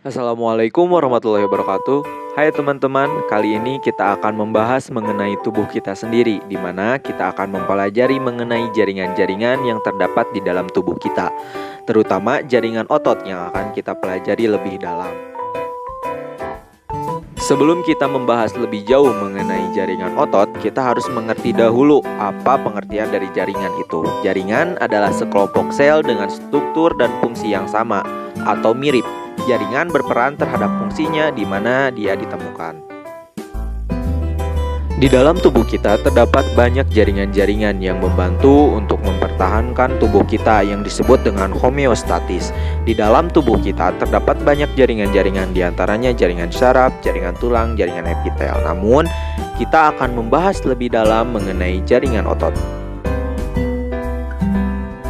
Assalamualaikum warahmatullahi wabarakatuh. Hai teman-teman, kali ini kita akan membahas mengenai tubuh kita sendiri, di mana kita akan mempelajari mengenai jaringan-jaringan yang terdapat di dalam tubuh kita, terutama jaringan otot yang akan kita pelajari lebih dalam. Sebelum kita membahas lebih jauh mengenai jaringan otot, kita harus mengerti dahulu apa pengertian dari jaringan itu. Jaringan adalah sekelompok sel dengan struktur dan fungsi yang sama atau mirip. Jaringan berperan terhadap fungsinya di mana dia ditemukan. Di dalam tubuh kita terdapat banyak jaringan-jaringan yang membantu untuk mempertahankan tubuh kita yang disebut dengan homeostatis. Di dalam tubuh kita terdapat banyak jaringan-jaringan, diantaranya jaringan syaraf, jaringan tulang, jaringan epitel. Namun, kita akan membahas lebih dalam mengenai jaringan otot.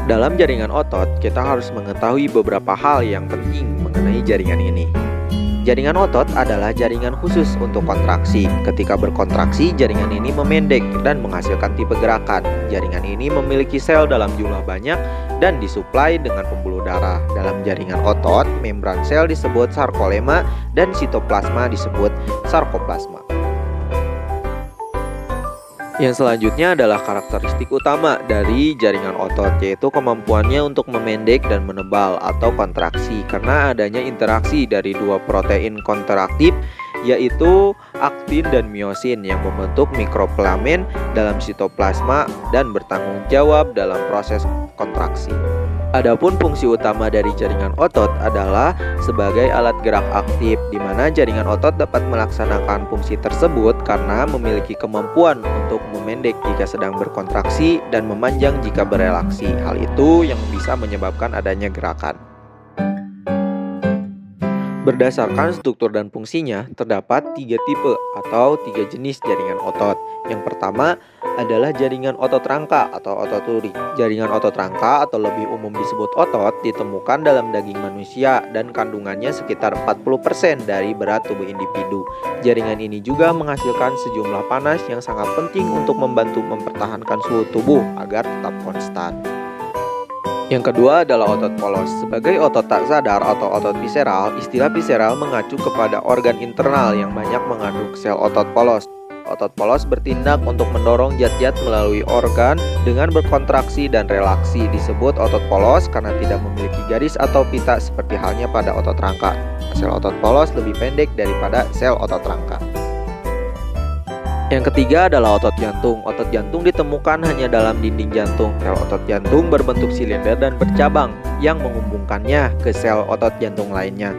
Dalam jaringan otot, kita harus mengetahui beberapa hal yang penting mengenai jaringan ini. Jaringan otot adalah jaringan khusus untuk kontraksi. Ketika berkontraksi, jaringan ini memendek dan menghasilkan tipe gerakan. Jaringan ini memiliki sel dalam jumlah banyak dan disuplai dengan pembuluh darah. Dalam jaringan otot, membran sel disebut sarkolema dan sitoplasma disebut sarkoplasma. Yang selanjutnya adalah karakteristik utama dari jaringan otot, yaitu kemampuannya untuk memendek dan menebal atau kontraksi karena adanya interaksi dari dua protein kontraktif, yaitu aktin dan miosin yang membentuk mikrofilament dalam sitoplasma dan bertanggung jawab dalam proses kontraksi. Adapun fungsi utama dari jaringan otot adalah sebagai alat gerak aktif, di mana jaringan otot dapat melaksanakan fungsi tersebut karena memiliki kemampuan untuk memendek jika sedang berkontraksi dan memanjang jika berelaksi. Hal itu yang bisa menyebabkan adanya gerakan. Berdasarkan struktur dan fungsinya, terdapat 3 tipe atau 3 jenis jaringan otot. Yang pertama adalah jaringan otot rangka atau otot duri. Jaringan otot rangka atau lebih umum disebut otot ditemukan dalam daging manusia dan kandungannya sekitar 40% dari berat tubuh individu. Jaringan ini juga menghasilkan sejumlah panas yang sangat penting untuk membantu mempertahankan suhu tubuh agar tetap konstan. Yang kedua adalah otot polos. Sebagai otot tak sadar atau otot visceral, istilah visceral mengacu kepada organ internal yang banyak mengandung sel otot polos. Otot polos bertindak untuk mendorong zat-zat melalui organ dengan berkontraksi dan relaksi. Disebut otot polos karena tidak memiliki garis atau pita seperti halnya pada otot rangka. Sel otot polos lebih pendek daripada sel otot rangka. Yang ketiga adalah otot jantung. Otot jantung ditemukan hanya dalam dinding jantung. Sel otot jantung berbentuk silinder dan bercabang yang menghubungkannya ke sel otot jantung lainnya.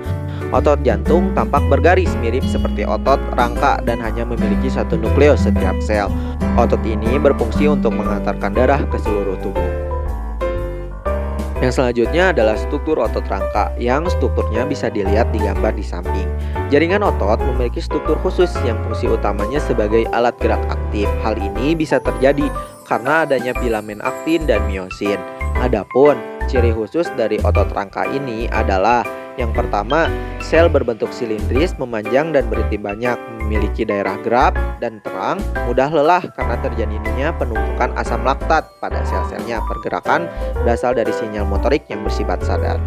Otot jantung tampak bergaris mirip seperti otot rangka dan hanya memiliki satu nukleus setiap sel. Otot ini berfungsi untuk mengantarkan darah ke seluruh tubuh. Yang selanjutnya adalah struktur otot rangka yang strukturnya bisa dilihat di gambar di samping. Jaringan otot memiliki struktur khusus yang fungsi utamanya sebagai alat gerak aktif. Hal ini bisa terjadi karena adanya filamen aktin dan miosin. Adapun ciri khusus dari otot rangka ini adalah yang pertama, sel berbentuk silindris, memanjang dan berhenti banyak, memiliki daerah gelap dan terang, mudah lelah karena terjadinya penumpukan asam laktat pada sel-selnya. Pergerakan berasal dari sinyal motorik yang bersifat sadar.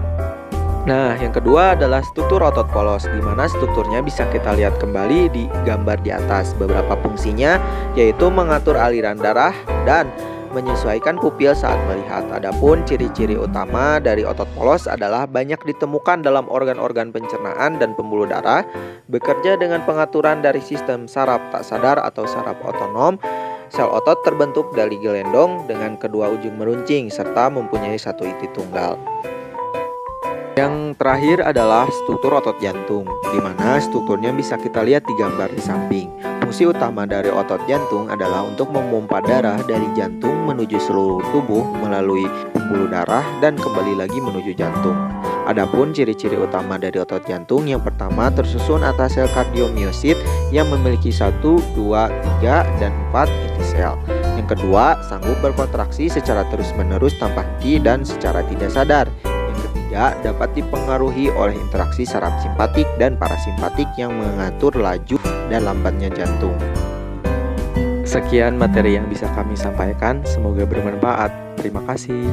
Nah, yang kedua adalah struktur otot polos, di mana strukturnya bisa kita lihat kembali di gambar di atas. Beberapa fungsinya yaitu mengatur aliran darah dan menyesuaikan pupil saat melihat. Adapun ciri-ciri utama dari otot polos adalah banyak ditemukan dalam organ-organ pencernaan dan pembuluh darah, bekerja dengan pengaturan dari sistem saraf tak sadar atau saraf otonom. Sel otot terbentuk dari gelendong dengan kedua ujung meruncing serta mempunyai satu inti tunggal. Yang terakhir adalah struktur otot jantung, di mana strukturnya bisa kita lihat di gambar di samping. Fungsi utama dari otot jantung adalah untuk memompa darah dari jantung menuju seluruh tubuh melalui pembuluh darah dan kembali lagi menuju jantung. Adapun ciri-ciri utama dari otot jantung, yang pertama tersusun atas sel kardiomiosit yang memiliki 1, 2, 3, dan 4 inti sel. Yang kedua, sanggup berkontraksi secara terus-menerus tanpa henti dan secara tidak sadar. Dapat dipengaruhi oleh interaksi saraf simpatik dan parasimpatik yang mengatur laju dan lambatnya jantung. Sekian materi yang bisa kami sampaikan, semoga bermanfaat. Terima kasih.